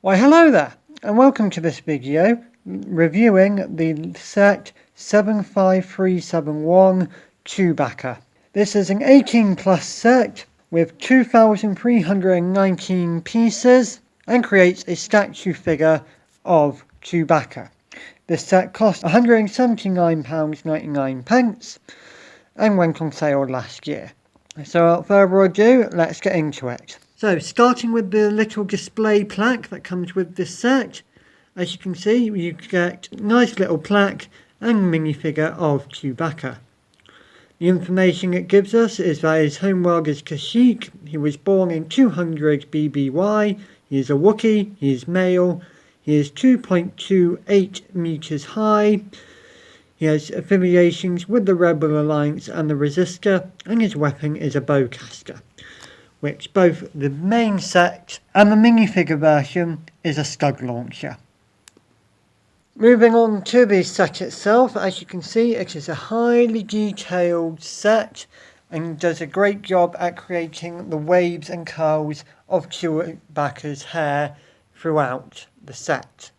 Why hello there and welcome to this video reviewing the set 75371 Chewbacca. This is an 18 plus set with 2,319 pieces and creates a statue figure of Chewbacca. This set cost £179.99 and went on sale last year. So without further ado, let's get into it. So starting with the little display plaque that comes with this set, as you can see you get a nice little plaque and minifigure of Chewbacca. The information it gives us is that his homeworld is Kashyyyk. He was born in 200 BBY, he is a Wookiee, he is male, he is 2.28 meters high, he has affiliations with the Rebel Alliance and the Resistor, and his weapon is a bowcaster, which both the main set and the minifigure version is a stud launcher. Moving on to the set itself, as you can see it is a highly detailed set and does a great job at creating the waves and curls of Chewbacca's hair throughout the set,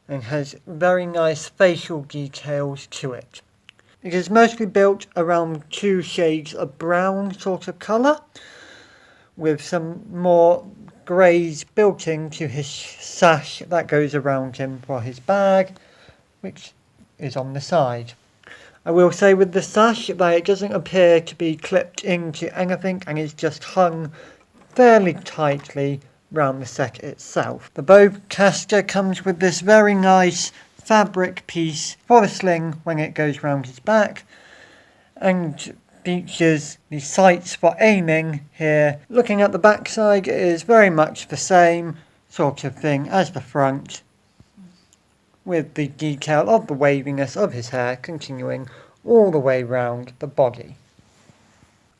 and has very nice facial details to it. It is mostly built around two shades of brown sort of colour, with some more greys built into his sash that goes around him for his bag, which is on the side. I will say with the sash that it doesn't appear to be clipped into anything and is just hung fairly tightly round the set itself. The bowcaster comes with this very nice fabric piece for the sling when it goes round his back, and features the sights for aiming here. Looking at the backside, it is very much the same sort of thing as the front, with the detail of the waviness of his hair continuing all the way round the body.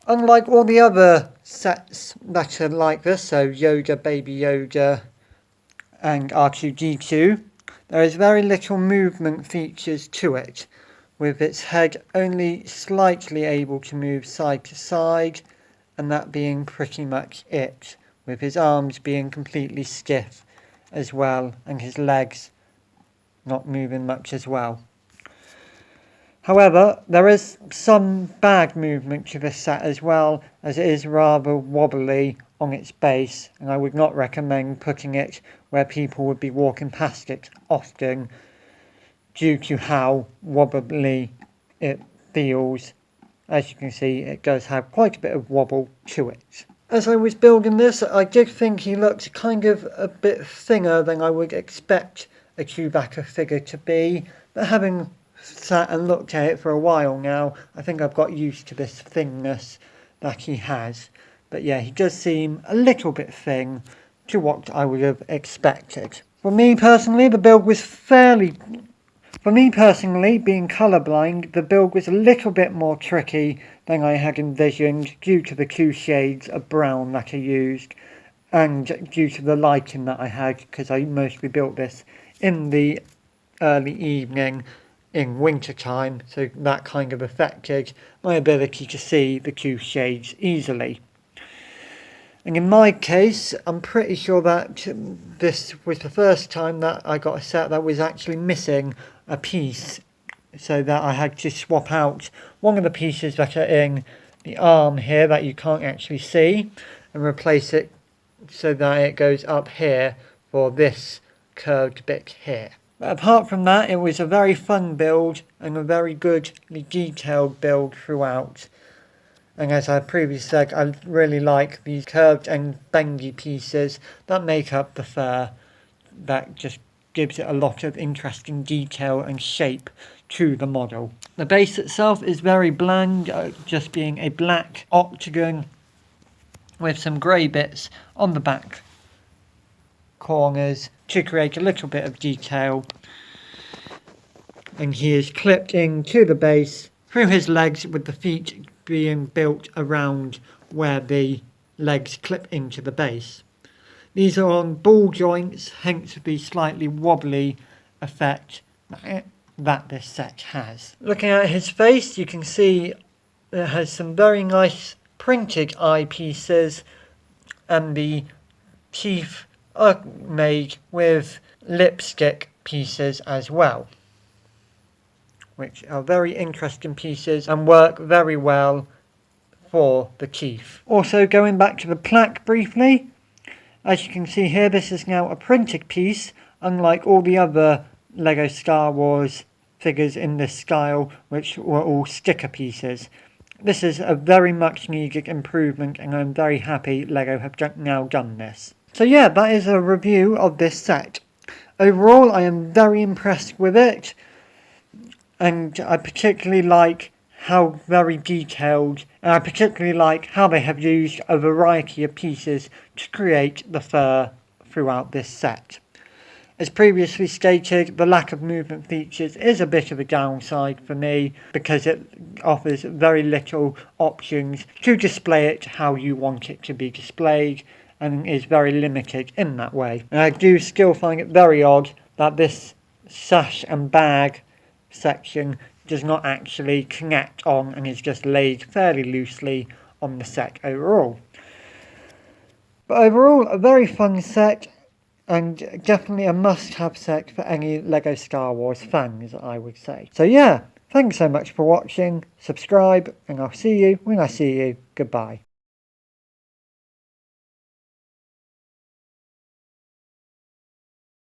Unlike all the other sets that are like this, so Yoda, Baby Yoda and R2-D2, there is very little movement features to it, with its head only slightly able to move side to side, and that being pretty much it, with his arms being completely stiff as well, and his legs not moving much as well. However, there is some bad movement to this set as well, as it is rather wobbly on its base, and I would not recommend putting it where people would be walking past it often, due to how wobbly it feels. As you can see, it does have quite a bit of wobble to it. As I was building this, I did think he looked kind of a bit thinner than I would expect a Chewbacca figure to be, but having sat and looked at it for a while now, I think I've got used to this thinness that he has. But yeah, he does seem a little bit thin to what I would have expected. For me personally, being colourblind, the build was a little bit more tricky than I had envisioned due to the two shades of brown that I used, and due to the lighting that I had, because I mostly built this in the early evening in winter time, so that kind of affected my ability to see the two shades easily. And in my case, I'm pretty sure that this was the first time that I got a set that was actually missing a piece, so that I had to swap out one of the pieces that are in the arm here that you can't actually see, and replace it so that it goes up here for this curved bit here. But apart from that, it was a very fun build and a very good detailed build throughout. And as I previously said, I really like these curved and bendy pieces that make up the fur. That just gives it a lot of interesting detail and shape to the model. The base itself is very bland, just being a black octagon with some grey bits on the back corners to create a little bit of detail. And he is clipped into the base through his legs, with the feet being built around where the legs clip into the base. These are on ball joints, hence the slightly wobbly effect that this set has. Looking at his face, you can see it has some very nice printed eyepieces, and the teeth are made with lipstick pieces as well, which are very interesting pieces and work very well for the teeth. Also, going back to the plaque briefly, as you can see here, this is now a printed piece, unlike all the other Lego Star Wars figures in this style, which were all sticker pieces. This is a very much needed improvement, and I'm very happy Lego have now done this. So yeah, that is a review of this set. Overall, I am very impressed with it, and I particularly like how very detailed, and I particularly like how they have used a variety of pieces to create the fur throughout this set. As previously stated, the lack of movement features is a bit of a downside for me because it offers very little options to display it how you want it to be displayed and is very limited in that way. And I do still find it very odd that this sash and bag section does not actually connect on and is just laid fairly loosely on the set overall. But overall, a very fun set, and definitely a must-have set for any Lego Star Wars fans, I would say. So yeah, thanks so much for watching, subscribe, and I'll see you when I see you. Goodbye.